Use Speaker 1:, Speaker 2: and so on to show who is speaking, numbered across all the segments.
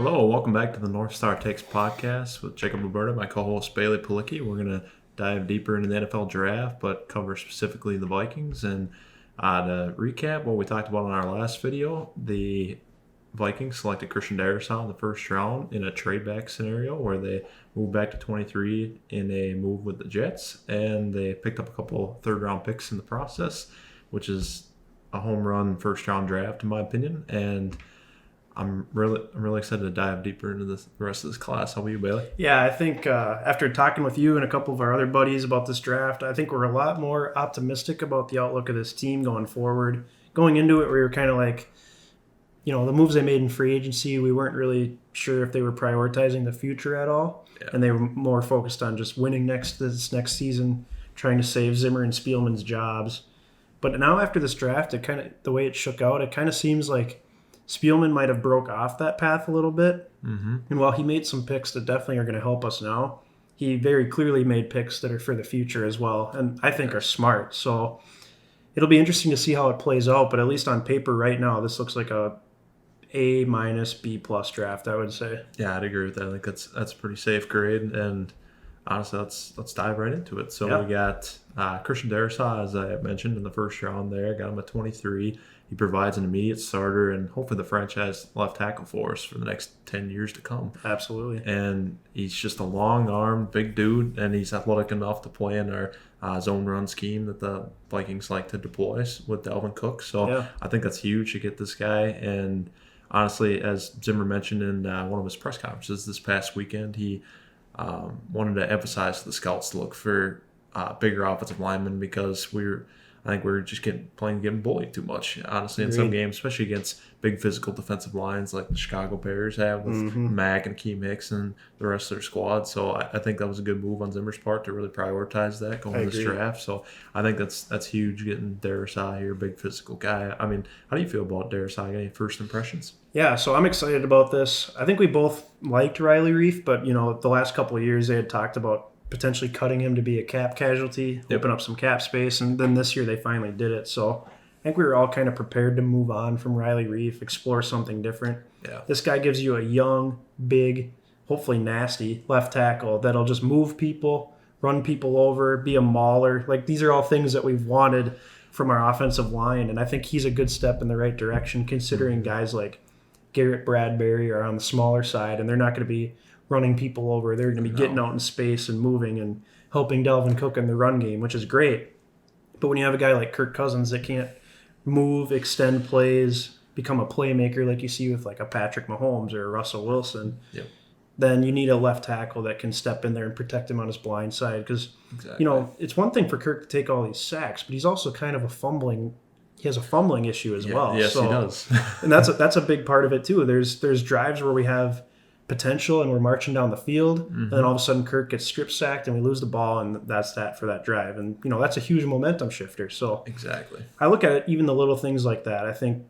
Speaker 1: Hello, welcome back to the North Star Takes podcast with Jacob Roberta, my co-host Bailey Palicki. We're going to dive deeper into the NFL draft, but cover specifically the Vikings. And to recap what we talked about in our last video, the Vikings selected Christian Darisa in the first round in a trade-back scenario where they moved back to 23 in a move with the Jets, and they picked up a couple third-round picks in the process, which is a home run first-round draft in my opinion. And I'm really excited to dive deeper into the rest of this class. How about you, Bailey?
Speaker 2: Yeah, I think after talking with you and a couple of our other buddies about this draft, I think we're a lot more optimistic about the outlook of this team going forward. Going into it, we were kind of like, the moves they made in free agency, we weren't really sure if they were prioritizing the future at all. Yeah. And they were more focused on just winning this next season, trying to save Zimmer and Spielman's jobs. But now after this draft, the way it shook out, it kind of seems like Spielman might have broke off that path a little bit. Mm-hmm. And while he made some picks that definitely are going to help us now, he very clearly made picks that are for the future as well, and I think are smart. So it'll be interesting to see how it plays out, but at least on paper right now, this looks like a A-, B+ draft, I would say.
Speaker 1: Yeah, I'd agree with that. I think that's a pretty safe grade, and honestly, let's dive right into it. So We got Christian Darisa, as I mentioned, in the first round there. Got him at 23. He provides an immediate starter and hopefully the franchise left tackle for us for the next 10 years to come.
Speaker 2: Absolutely.
Speaker 1: And he's just a long-armed, big dude, and he's athletic enough to play in our zone run scheme that the Vikings like to deploy with Dalvin Cook. So I think that's huge to get this guy. And honestly, as Zimmer mentioned in one of his press conferences this past weekend, he wanted to emphasize to the scouts to look for bigger offensive linemen because I think we're just getting bullied too much, honestly, in some games, especially against big physical defensive lines like the Chicago Bears have with Mack and Keem Hicks and the rest of their squad. So I think that was a good move on Zimmer's part to really prioritize that going into this draft. So I think that's huge, getting Darisa here, big physical guy. I mean, how do you feel about Darisa? Any first impressions?
Speaker 2: Yeah, so I'm excited about this. I think we both liked Riley Reif, but, the last couple of years they had talked about potentially cutting him to be a cap casualty, open up some cap space, and then this year they finally did it. So I think we were all kind of prepared to move on from Riley Reif, explore something different. Yeah. This guy gives you a young, big, hopefully nasty left tackle that'll just move people, run people over, be a mauler. Like, these are all things that we've wanted from our offensive line, and I think he's a good step in the right direction considering guys like Garrett Bradbury are on the smaller side, and they're not going to be running people over. They're going to be getting out in space and moving and helping Dalvin Cook in the run game, which is great. But when you have a guy like Kirk Cousins that can't move, extend plays, become a playmaker like you see with like a Patrick Mahomes or a Russell Wilson, then you need a left tackle that can step in there and protect him on his blind side. Because, it's one thing for Kirk to take all these sacks, but he's also kind of he has a fumbling issue as well.
Speaker 1: Yes, he does.
Speaker 2: And that's a big part of it too. There's drives where we have potential and we're marching down the field, and then all of a sudden Kirk gets strip sacked and we lose the ball, and that's that for that drive. And that's a huge momentum shifter. So
Speaker 1: exactly,
Speaker 2: I look at it, even the little things like that. I think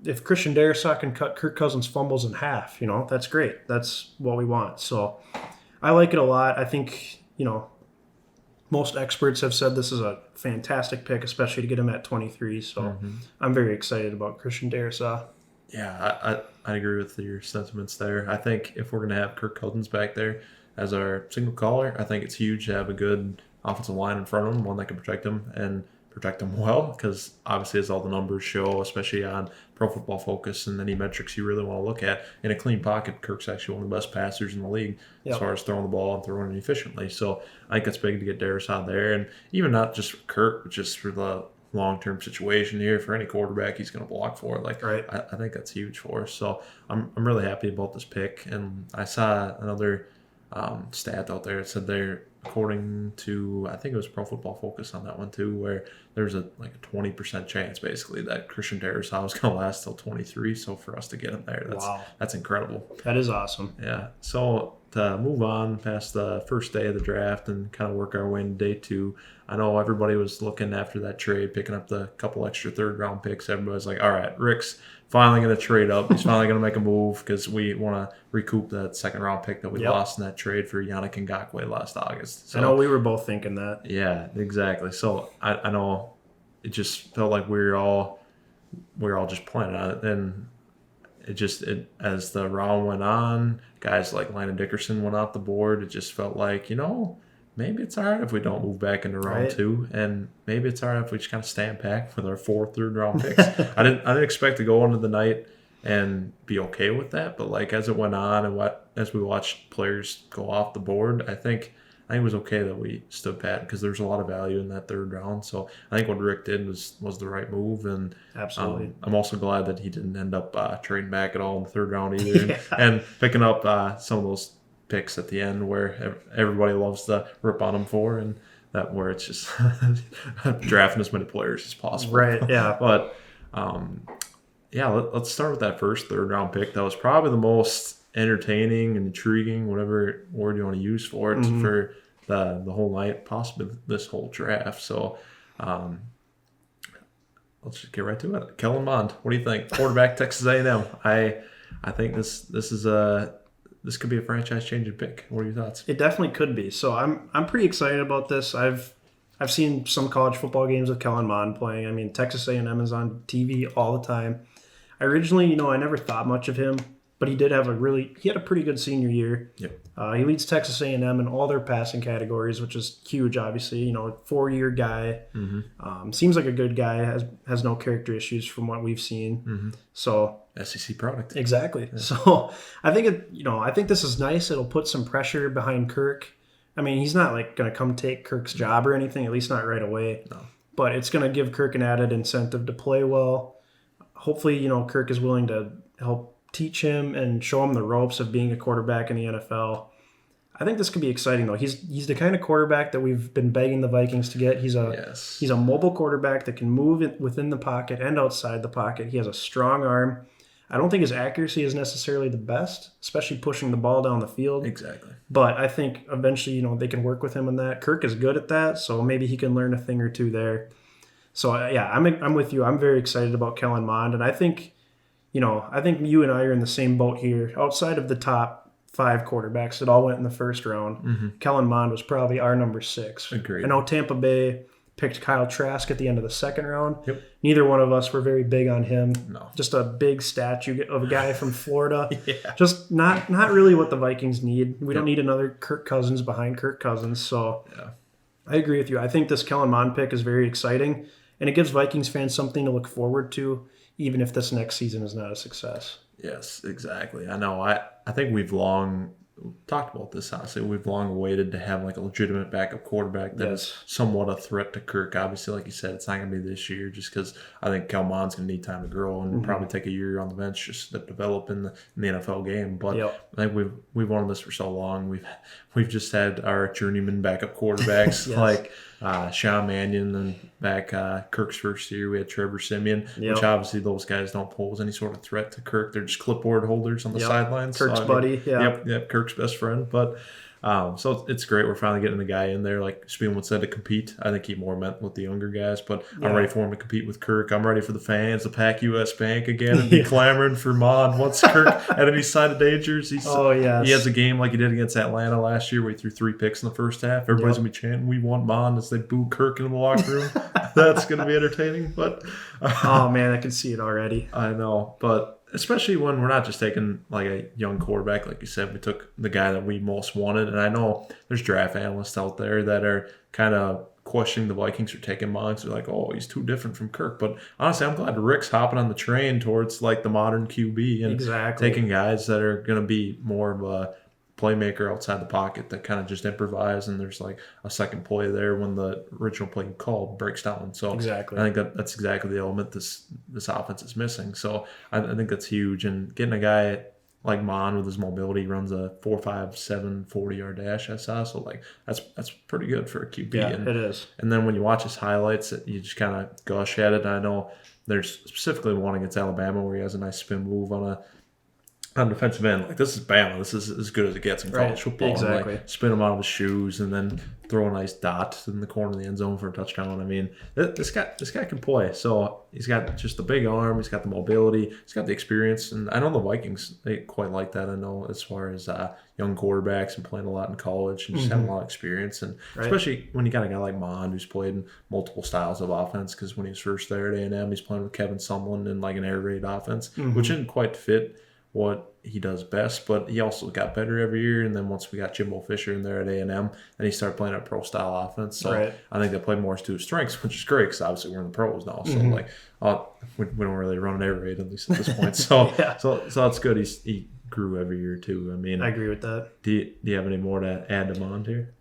Speaker 2: if Christian Darisa can cut Kirk Cousins' fumbles in half, that's great. That's what we want. So I like it a lot. I think most experts have said this is a fantastic pick, especially to get him at 23. So I'm very excited about Christian Darisa.
Speaker 1: Yeah, I agree with your sentiments there. I think if we're going to have Kirk Cousins back there as our signal caller, I think it's huge to have a good offensive line in front of him, one that can protect him and protect him well, because obviously as all the numbers show, especially on Pro Football Focus and any metrics you really want to look at, in a clean pocket, Kirk's actually one of the best passers in the league as far as throwing the ball and throwing it efficiently. So I think it's big to get Darisa out there, and even not just for Kirk, but just for the long-term situation here for any quarterback he's going to block for. I think that's huge for us. So I'm really happy about this pick. And I saw another stat out there. It said they're, according to, I think it was Pro Football Focus on that one too, where there's a 20% chance basically that Christian Darisa was going to last till 23. So for us to get him there, that's incredible.
Speaker 2: That is awesome.
Speaker 1: Yeah. So to move on past the first day of the draft and kind of work our way into day two, I know everybody was looking after that trade, picking up the couple extra third-round picks. Everybody's like, all right, Rick's finally going to trade up. He's finally going to make a move because we want to recoup that second-round pick that we lost in that trade for Yannick Ngakoue last August.
Speaker 2: So, I know we were both thinking that.
Speaker 1: Yeah, exactly. So I know it just felt like we were all just planning on it. And as the round went on, guys like Landon Dickerson went off the board. It just felt like, maybe it's all right if we don't move back into round two, and maybe it's all right if we just kind of stand back with our 4th, 3rd round picks. I didn't expect to go into the night and be okay with that, but like as it went on and as we watched players go off the board, I think it was okay that we stood pat because there's a lot of value in that 3rd round. So I think what Rick did was the right move, and
Speaker 2: absolutely,
Speaker 1: I'm also glad that he didn't end up trading back at all in the 3rd round either, and picking up some of those picks at the end where everybody loves to rip on him for, and that where it's just drafting as many players as possible.
Speaker 2: Right? Yeah,
Speaker 1: but let's start with that first 3rd round pick. That was probably the most entertaining and intriguing, whatever word you want to use for it, for the whole night, possibly this whole draft. So let's just get right to it. Kellen Mond, what do you think? Quarterback, Texas A&M. I think this could be a franchise-changing pick. What are your thoughts?
Speaker 2: It definitely could be. So I'm pretty excited about this. I've seen some college football games with Kellen Mond playing. I mean, Texas A&M is on TV all the time. I originally, I never thought much of him, but he had a pretty good senior year.
Speaker 1: Yep.
Speaker 2: He leads Texas A&M in all their passing categories, which is huge, obviously. 4-year guy. Seems like a good guy, has no character issues from what we've seen. So
Speaker 1: SEC product.
Speaker 2: Exactly. Yeah. So I think I think this is nice. It'll put some pressure behind Kirk. I mean, he's not like going to come take Kirk's job or anything, at least not right away.
Speaker 1: No.
Speaker 2: But it's going to give Kirk an added incentive to play well. Hopefully, Kirk is willing to help teach him and show him the ropes of being a quarterback in the NFL. I think this could be exciting, though. He's the kind of quarterback that we've been begging the Vikings to get. He's a mobile quarterback that can move within the pocket and outside the pocket. He has a strong arm. I don't think his accuracy is necessarily the best, especially pushing the ball down the field.
Speaker 1: Exactly.
Speaker 2: But I think eventually, they can work with him in that. Kirk is good at that, so maybe he can learn a thing or two there. So, I'm with you. I'm very excited about Kellen Mond, and I think you and I are in the same boat here. Outside of the top 5 quarterbacks that all went in the 1st round, Kellen Mond was probably our number 6.
Speaker 1: Agreed.
Speaker 2: I know Tampa Bay picked Kyle Trask at the end of the 2nd round.
Speaker 1: Yep.
Speaker 2: Neither one of us were very big on him.
Speaker 1: No.
Speaker 2: Just a big statue of a guy from Florida.
Speaker 1: Yeah.
Speaker 2: Just not really what the Vikings need. We don't need another Kirk Cousins behind Kirk Cousins. So I agree with you. I think this Kellen Mond pick is very exciting, and it gives Vikings fans something to look forward to, even if this next season is not a success.
Speaker 1: Yes, exactly. I know. I think we've long talked about this, honestly. We've long waited to have like a legitimate backup quarterback that is somewhat a threat to Kirk. Obviously, like you said, it's not going to be this year just because I think Kellen Mond's going to need time to grow and probably take a year on the bench just to develop in the NFL game. But I think we've wanted this for so long. We've just had our journeyman backup quarterbacks like Sean Mannion, and back Kirk's first year we had Trevor Siemian, which obviously those guys don't pose any sort of threat to Kirk. They're just clipboard holders on the sidelines.
Speaker 2: Kirk's buddy.
Speaker 1: Yep, Kirk's best friend. But so it's great we're finally getting a guy in there, like Spielman said, to compete. I think he more meant with the younger guys, but I'm ready for him to compete with Kirk. I'm ready for the fans to pack US Bank again and be clamoring for Mond once Kirk at any sign of dangers. He has a game like he did against Atlanta last year where he threw 3 picks in the first half. Everybody's going to be chanting, "We want Mond," as they boo Kirk in the locker room. That's going to be entertaining. But
Speaker 2: oh, man, I can see it already.
Speaker 1: I know, but especially when we're not just taking like a young quarterback, like you said, we took the guy that we most wanted. And I know there's draft analysts out there that are kind of questioning the Vikings for taking Mond. They're like, "Oh, he's too different from Kirk." But honestly, I'm glad Rick's hopping on the train towards like the modern QB and taking guys that are going to be more of a playmaker outside the pocket that kind of just improvise, and there's like a second play there when the original play you called breaks down. So I think that's exactly the element this offense is missing. So I think that's huge, and getting a guy like Mond with his mobility, runs a 4.57 40-yard dash, I saw. So like that's pretty good for a QB.
Speaker 2: Yeah, it is.
Speaker 1: And then when you watch his highlights, you just kind of gush at it. I know there's specifically one against Alabama where he has a nice spin move on a on defensive end, like this is Bama. This is as good as it gets in college football.
Speaker 2: Exactly.
Speaker 1: And, like, spin him out of his shoes and then throw a nice dot in the corner of the end zone for a touchdown. I mean, this guy can play. So he's got just the big arm. He's got the mobility. He's got the experience. And I know the Vikings, they quite like that. I know as far as young quarterbacks and playing a lot in college and just having a lot of experience. And especially when you got a guy like Mond who's played in multiple styles of offense, because when he was first there at A&M, he's playing with Kevin Sumlin in like an air raid offense, which didn't quite fit what he does best, but he also got better every year. And then once we got Jimbo Fisher in there at A&M, then he started playing a pro style offense. So I think they played more to his strengths, which is great because obviously we're in the pros now. So like we don't really run an air raid at least at this point. So so that's good. He grew every year too. I mean,
Speaker 2: I agree with that.
Speaker 1: Do you have any more to add to Mond here?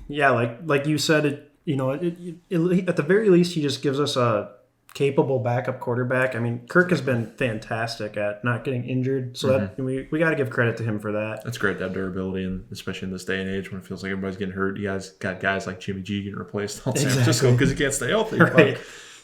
Speaker 2: Yeah, like you said, at the very least, he just gives us a capable backup quarterback. I mean, Kirk has been fantastic at not getting injured, so that we got to give credit to him for that.
Speaker 1: That's great to have durability, and especially in this day and age when it feels like everybody's getting hurt. You guys got guys like Jimmy G getting replaced on San Francisco because he can't stay healthy.
Speaker 2: Right.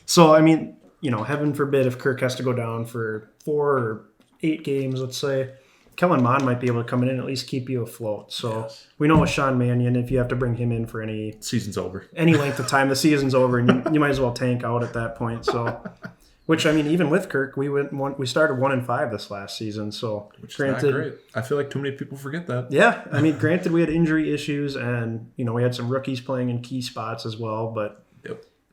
Speaker 2: So I mean, heaven forbid if Kirk has to go down for 4 or 8 games, let's say, Kellen Mond might be able to come in and at least keep you afloat. So we know with Sean Mannion, if you have to bring him in for any
Speaker 1: season's over,
Speaker 2: any length of time, the season's over, and you might as well tank out at that point. So, which I mean, even with Kirk, we started 1-5 this last season. So,
Speaker 1: which is not great. I feel like too many people forget that.
Speaker 2: Yeah, I mean, granted, we had injury issues, and we had some rookies playing in key spots as well. But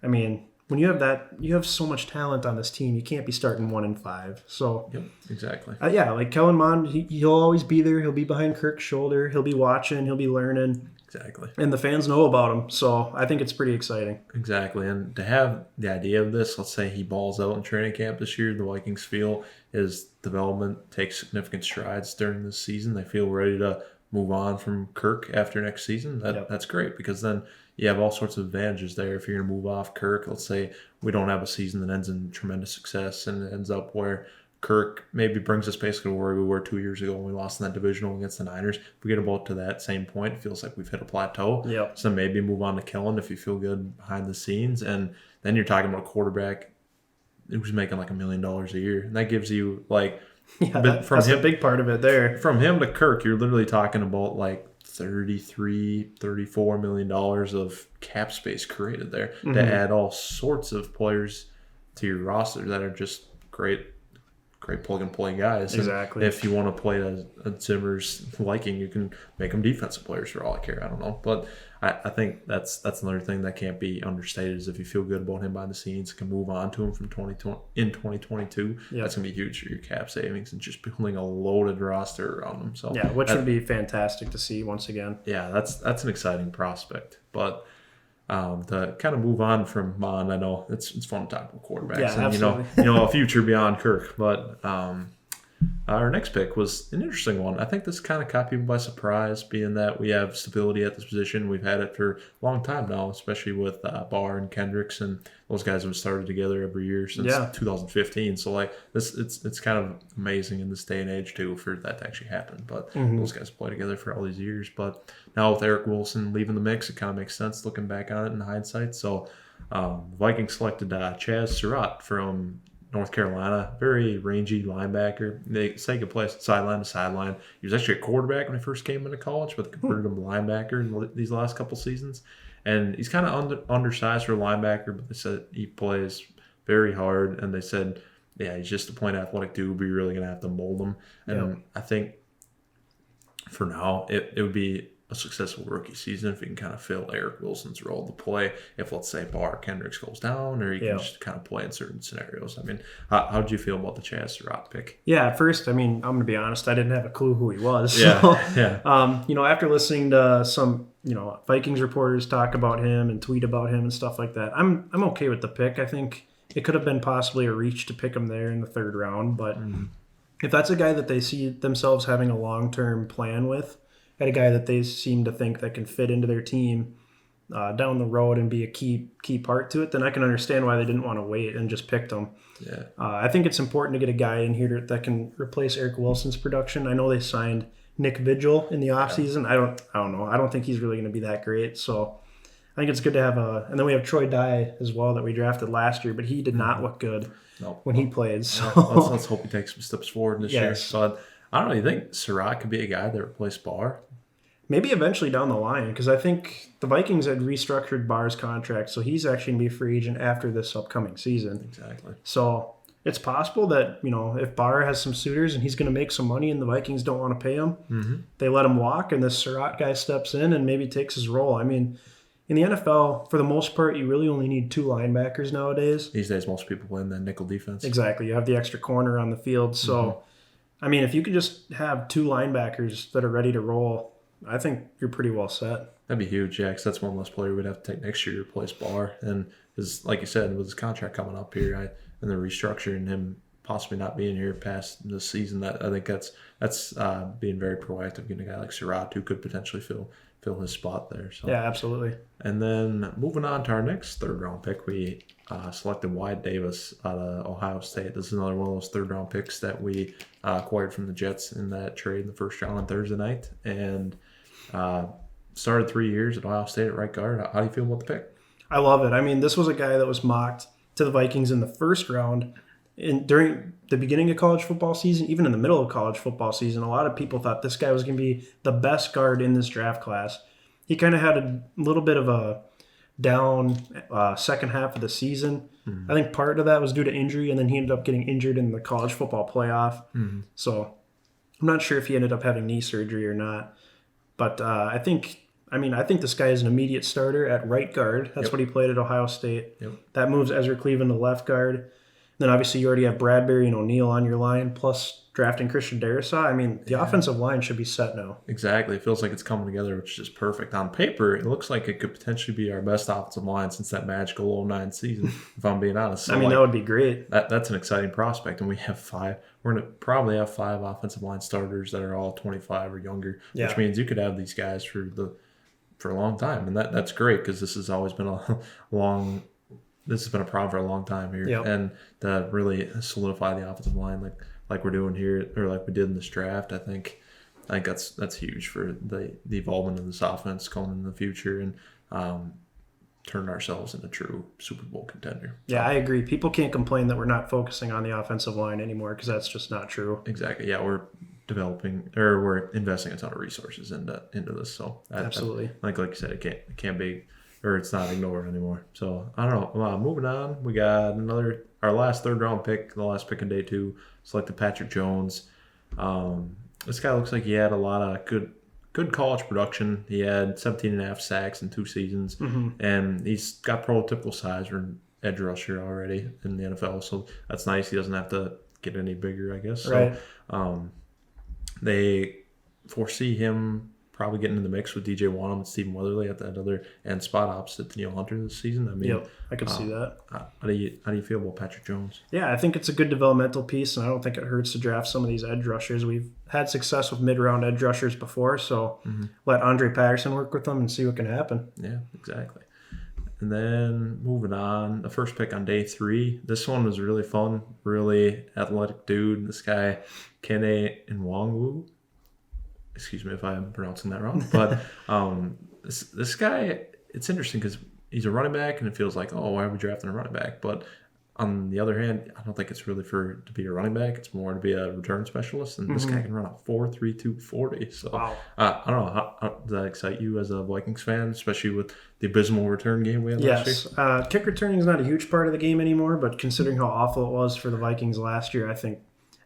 Speaker 2: I mean, when you have that, you have so much talent on this team. You can't be starting 1-5. So
Speaker 1: exactly.
Speaker 2: Like Kellen Mond, he'll always be there. He'll be behind Kirk's shoulder. He'll be watching. He'll be learning.
Speaker 1: Exactly.
Speaker 2: And the fans know about him. So I think it's pretty exciting.
Speaker 1: Exactly. And to have the idea of this, let's say he balls out in training camp this year, the Vikings feel his development takes significant strides during this season. They feel ready to move on from Kirk after next season. That's great, because then you have all sorts of advantages there. If you're going to move off Kirk, let's say we don't have a season that ends in tremendous success and it ends up where Kirk maybe brings us basically where we were 2 years ago when we lost in that divisional against the Niners. If we get about to that same point, it feels like we've hit a plateau. So maybe move on to Kellen if you feel good behind the scenes. And then you're talking about a quarterback who's making like $1 million a year. And that gives you like...
Speaker 2: that's a big part of it there.
Speaker 1: From him to Kirk, you're literally talking about like $34 million of cap space created there to add all sorts of players to your roster that are just great plug and play guys.
Speaker 2: Exactly.
Speaker 1: And if you want to play a Zimmer's liking, you can make them defensive players for all I care. I don't know, but I think that's another thing that can't be understated is if you feel good about him behind the scenes, can move on to him from 2022. That's gonna be huge for your cap savings and just building a loaded roster around him. So
Speaker 2: which would be fantastic to see once again.
Speaker 1: Yeah, that's an exciting prospect, but. To kind of move on from Mond, I know it's fun to talk about quarterbacks.
Speaker 2: Yeah,
Speaker 1: and
Speaker 2: absolutely.
Speaker 1: A future beyond Kirk. But our next pick was an interesting one. I think this kind of caught people by surprise, being that we have stability at this position. We've had it for a long time now, especially with Barr and Kendricks, and those guys have started together every year since 2015. So like it's kind of amazing in this day and age too for that to actually happen. But those guys play together for all these years. But now with Eric Wilson leaving the mix, it kind of makes sense looking back on it in hindsight. So Vikings selected Chaz Surratt from North Carolina, very rangy linebacker. They say he could play sideline to sideline. He was actually a quarterback when he first came into college, but they converted him to linebacker in these last couple seasons. And he's kind of undersized for a linebacker, but they said he plays very hard. And they said, he's just a plain athletic dude, but you're really going to have to mold him. And I think for now, it would be a successful rookie season if he can kind of fill Eric Wilson's role to play. If, let's say, Barr Kendricks goes down, or he can just kind of play in certain scenarios. I mean, how did you feel about the Chaz Surratt pick?
Speaker 2: Yeah, at first, I mean, I'm going to be honest, I didn't have a clue who he was.
Speaker 1: Yeah.
Speaker 2: After listening to some, Vikings reporters talk about him and tweet about him and stuff like that, I'm okay with the pick. I think it could have been possibly a reach to pick him there in the 3rd round, but if that's a guy that they see themselves having a long-term plan with, and a guy that they seem to think that can fit into their team down the road and be a key part to it, then I can understand why they didn't want to wait and just picked him.
Speaker 1: Yeah.
Speaker 2: I think it's important to get a guy in here that can replace Eric Wilson's production. I know they signed Nick Vigil in the offseason. I don't know. I don't think he's really going to be that great. So I think it's good to have and then we have Troy Dye as well that we drafted last year, but he did not look good when he played. So
Speaker 1: let's hope he takes some steps forward this year. But I don't know. You think Surratt could be a guy that replaced Barr?
Speaker 2: Maybe eventually down the line, because I think the Vikings had restructured Barr's contract, so he's actually going to be a free agent after this upcoming season.
Speaker 1: Exactly.
Speaker 2: So it's possible that, if Barr has some suitors and he's going to make some money and the Vikings don't want to pay him, they let him walk and this Surratt guy steps in and maybe takes his role. I mean, in the NFL, for the most part, you really only need 2 linebackers nowadays.
Speaker 1: These days, most people play in the nickel defense.
Speaker 2: Exactly. You have the extra corner on the field. So, I mean, if you could just have 2 linebackers that are ready to roll, I think you're pretty well set.
Speaker 1: That'd be huge, yeah, because that's one less player we'd have to take next year to replace Barr. And like you said, with his contract coming up here and the restructuring, him possibly not being here past this season, I think that's being very proactive, getting a guy like Surratt who could potentially fill his spot there. So.
Speaker 2: Yeah, absolutely.
Speaker 1: And then moving on to our next third-round pick, we selected Wyatt Davis out of Ohio State. This is another one of those third-round picks that we acquired from the Jets in that trade in the first round on Thursday night. And started 3 years at Ohio State at right guard. How do you feel about the pick?
Speaker 2: I love it. I mean, this was a guy that was mocked to the Vikings in the first round. During the beginning of college football season, even in the middle of college football season, a lot of people thought this guy was going to be the best guard in this draft class. He kind of had a little bit of a down second half of the season. I think part of that was due to injury, and then he ended up getting injured in the college football playoff. So I'm not sure if he ended up having knee surgery or not. But I think this guy is an immediate starter at right guard. That's what he played at Ohio State. That moves Ezra Cleveland to left guard. Then obviously you already have Bradbury and O'Neal on your line, plus drafting Christian Darisa. I mean, the offensive line should be set now.
Speaker 1: Exactly. It feels like it's coming together, which is perfect. On paper, it looks like it could potentially be our best offensive line since that magical 09 season, if I'm being honest. So
Speaker 2: that would be great.
Speaker 1: That's an exciting prospect, and we have 5. We're going to probably have 5 offensive line starters that are all 25 or younger, which means you could have these guys for a long time, and that's great because this has always been this has been a problem for a long time here, and to really solidify the offensive line like we're doing here, or like we did in this draft, I think that's huge for the evolvement of this offense going in the future and turn ourselves into a true Super Bowl contender.
Speaker 2: Yeah, I agree. People can't complain that we're not focusing on the offensive line anymore because that's just not true.
Speaker 1: Exactly. Yeah, we're investing a ton of resources into this. So
Speaker 2: absolutely,
Speaker 1: like you said, it can't be. Or it's not ignored anymore. So, I don't know. Moving on, we got our last third-round pick, the last pick in day 2, selected Patrick Jones. This guy looks like he had a lot of good college production. He had 17.5 sacks in 2 seasons, and he's got prototypical size for an edge rusher already in the NFL. So, that's nice. He doesn't have to get any bigger, I guess.
Speaker 2: Right.
Speaker 1: So, they foresee him probably getting in the mix with DJ Wanham and Stephen Weatherly at that other end spot opposite to Neil Hunter this season. I mean,
Speaker 2: I could see that.
Speaker 1: How do you feel about Patrick Jones?
Speaker 2: Yeah, I think it's a good developmental piece, and I don't think it hurts to draft some of these edge rushers. We've had success with mid-round edge rushers before, so let Andre Patterson work with them and see what can happen.
Speaker 1: Yeah, exactly. And then moving on, the first pick on day 3. This one was really fun, really athletic dude. This guy, Kenney and Wong Wu. Excuse me if I'm pronouncing that wrong, but this guy, it's interesting because he's a running back, and it feels like, oh, why are we drafting a running back? But on the other hand, I don't think it's really to be a running back. It's more to be a return specialist, and this guy can run a 4.32 40. So
Speaker 2: wow.
Speaker 1: I don't know. How does that excite you as a Vikings fan, especially with the abysmal return game we had last year?
Speaker 2: Kick returning is not a huge part of the game anymore, but considering how awful it was for the Vikings last year, I think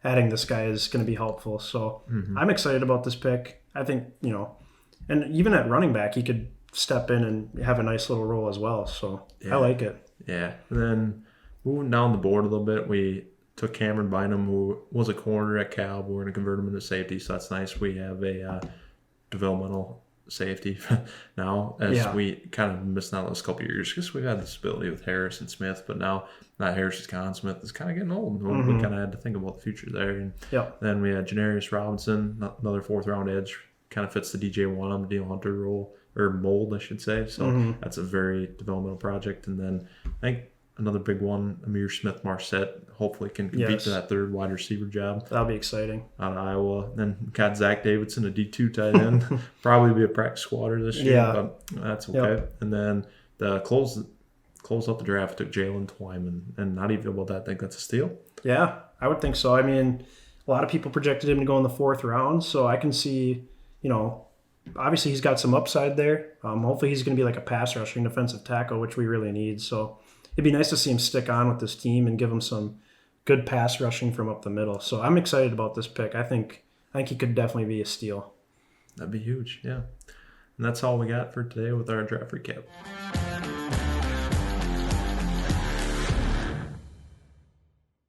Speaker 2: adding this guy is going to be helpful. So I'm excited about this pick. I think, and even at running back, he could step in and have a nice little role as well. So I like it.
Speaker 1: Yeah. And then moving down the board a little bit, we took Cameron Bynum, who was a corner at Cal, but we're going to convert him into safety. So that's nice. We have a developmental safety now, as we kind of missed out those couple of years because we've had this ability with Harris and Smith, but now not Harris is gone. Smith is kind of getting old. We kind of had to think about the future there. And then we had Janarius Robinson, another 4th-round edge, kind of fits the DJ Wanham, Neil Hunter role, or mold, I should say. So that's a very developmental project. And then I think another big one, Amir Smith-Marsette, hopefully can compete for that 3rd wide receiver job.
Speaker 2: That'll be exciting.
Speaker 1: Out of Iowa. Then got Zach Davidson, a D2 tight end. Probably be a practice squatter this year, but that's okay. And then the close up the draft, took Jalen Twyman. And how do you feel about that? Think that's a steal?
Speaker 2: Yeah, I would think so. I mean, A lot of people projected him to go in the 4th round, so I can see, obviously he's got some upside there. Hopefully he's going to be like a pass rushing defensive tackle, which we really need. So it'd be nice to see him stick on with this team and give him some good pass rushing from up the middle. So I'm excited about this pick. I think he could definitely be a steal.
Speaker 1: That'd be huge, yeah. And that's all we got for today with our draft recap.